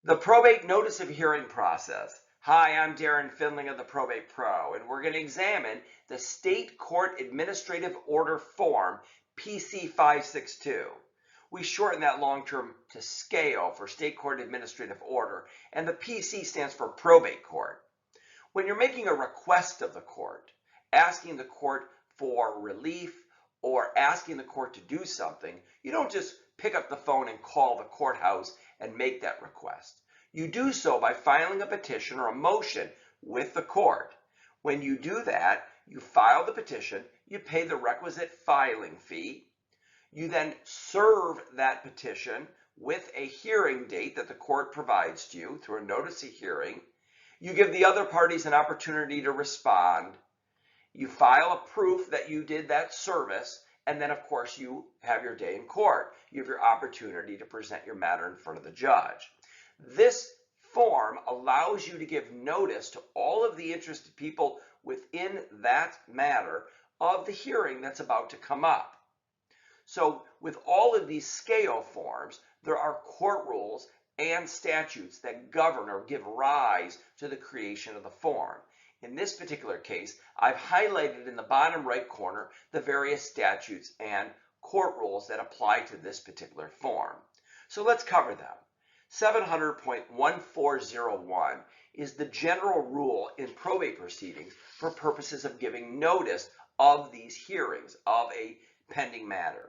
The probate notice of hearing process. Hi, I'm Darren Findling of the Probate Pro, and we're going to examine the State Court Administrative Order Form PC 562. We shorten that long term to SCAO for State Court Administrative Order, and the PC stands for Probate Court. When you're making a request of the court, asking the court for relief or asking the court to do something, you don't just pick up the phone and call the courthouse and make that request. You do so by filing a petition or a motion with the court. When you do that, you file the petition, you pay the requisite filing fee, you then serve that petition with a hearing date that the court provides to you through a notice of hearing, you give the other parties an opportunity to respond, you file a proof that you did that service, and then, of course, you have your day in court. You have your opportunity to present your matter in front of the judge. This form allows you to give notice to all of the interested people within that matter of the hearing that's about to come up. So with all of these SCAO forms, there are court rules and statutes that govern or give rise to the creation of the form. In this particular case, I've highlighted in the bottom right corner the various statutes and court rules that apply to this particular form. So let's cover them. 700.1401 is the general rule in probate proceedings for purposes of giving notice of these hearings of a pending matter.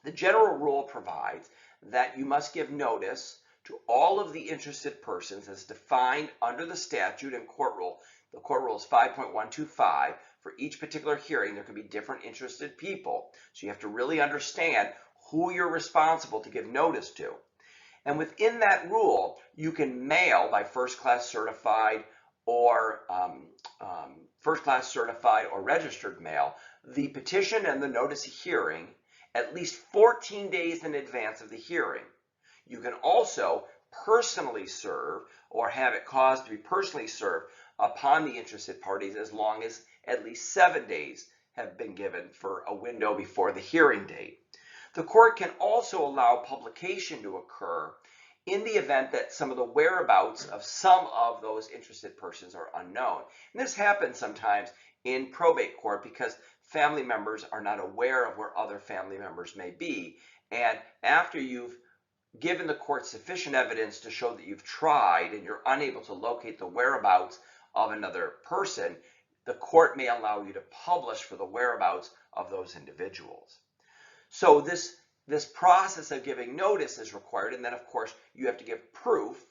The general rule provides that you must give notice to all of the interested persons as defined under the statute and court rule. The court rule is 5.125. For each particular hearing, there can be different interested people. So you have to really understand who you're responsible to give notice to. And within that rule, you can mail by first-class certified or registered mail the petition and the notice of hearing at least 14 days in advance of the hearing. You can also personally serve or have it caused to be personally served upon the interested parties as long as at least 7 days have been given for a window before the hearing date. The court can also allow publication to occur in the event that some of the whereabouts of some of those interested persons are unknown. And this happens sometimes in probate court because family members are not aware of where other family members may be. And after you've given the court sufficient evidence to show that you've tried and you're unable to locate the whereabouts of another person, the court may allow you to publish for the whereabouts of those individuals. So this process of giving notice is required, and then of course you have to give proof,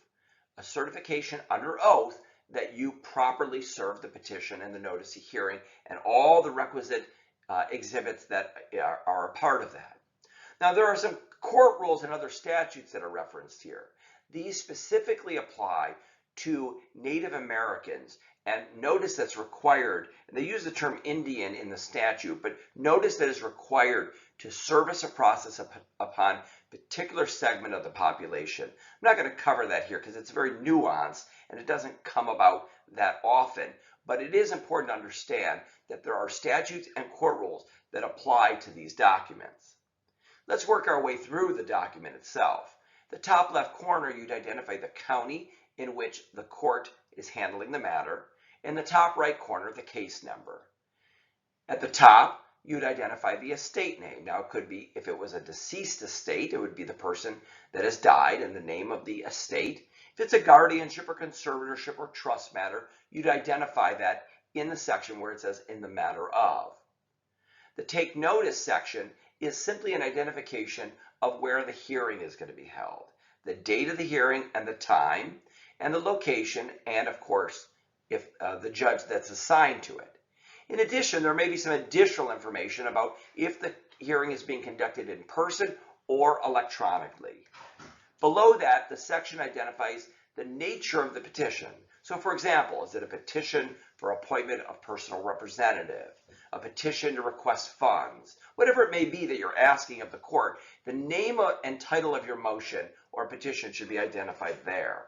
a certification under oath that you properly served the petition and the notice of hearing and all the requisite exhibits that are a part of that. Now there are some court rules and other statutes that are referenced here. These specifically apply to Native Americans, and notice that's required, and they use the term Indian in the statute, but notice that is required to service a process upon a particular segment of the population. I'm not going to cover that here because it's very nuanced and it doesn't come about that often, but it is important to understand that there are statutes and court rules that apply to these documents. Let's work our way through the document itself. The top left corner, you'd identify the county in which the court is handling the matter. In the top right corner, the case number. At the top, you'd identify the estate name. Now, it could be, if it was a deceased estate, it would be the person that has died and the name of the estate. If it's a guardianship or conservatorship or trust matter, you'd identify that in the section where it says in the matter of. The take notice section is simply an identification of where the hearing is going to be held, the date of the hearing and the time, and the location, and of course, if the judge that's assigned to it. In addition, there may be some additional information about if the hearing is being conducted in person or electronically. Below that, the section identifies the nature of the petition. So for example, is it a petition for appointment of personal representative, a petition to request funds, whatever it may be that you're asking of the court, the name and title of your motion or petition should be identified there.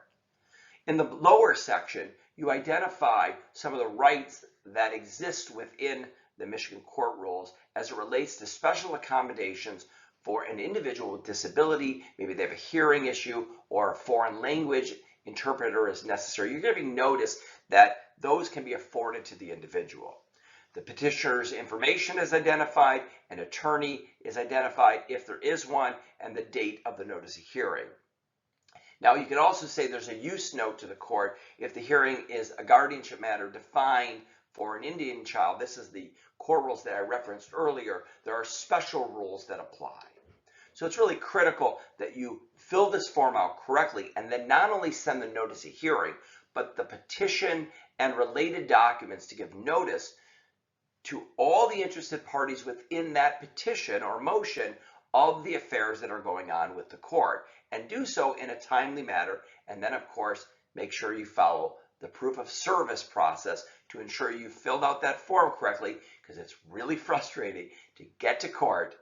In the lower section, you identify some of the rights that exist within the Michigan court rules as it relates to special accommodations for an individual with disability. Maybe they have a hearing issue or a foreign language interpreter is necessary. You're giving notice that those can be afforded to the individual. The petitioner's information is identified, an attorney is identified if there is one, and the date of the notice of hearing. Now, you can also say there's a use note to the court if the hearing is a guardianship matter defined for an Indian child. This is the court rules that I referenced earlier. There are special rules that apply. So it's really critical that you fill this form out correctly and then not only send the notice of hearing, but the petition and related documents to give notice to all the interested parties within that petition or motion of the affairs that are going on with the court, and do so in a timely manner. And then, of course, make sure you follow the proof of service process to ensure you filled out that form correctly, because it's really frustrating to get to court,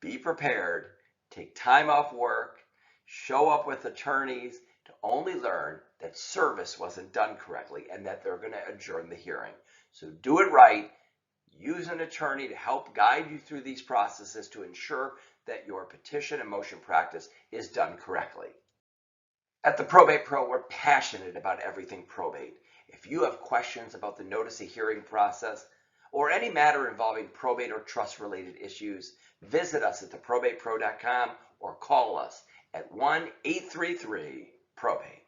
be prepared, take time off work, show up with attorneys to only learn that service wasn't done correctly and that they're going to adjourn the hearing. So do it right. Use an attorney to help guide you through these processes to ensure that your petition and motion practice is done correctly. At the Probate Pro, we're passionate about everything probate. If you have questions about the notice of hearing process or any matter involving probate or trust related issues, visit us at theprobatepro.com or call us at 1-833-PROBATE.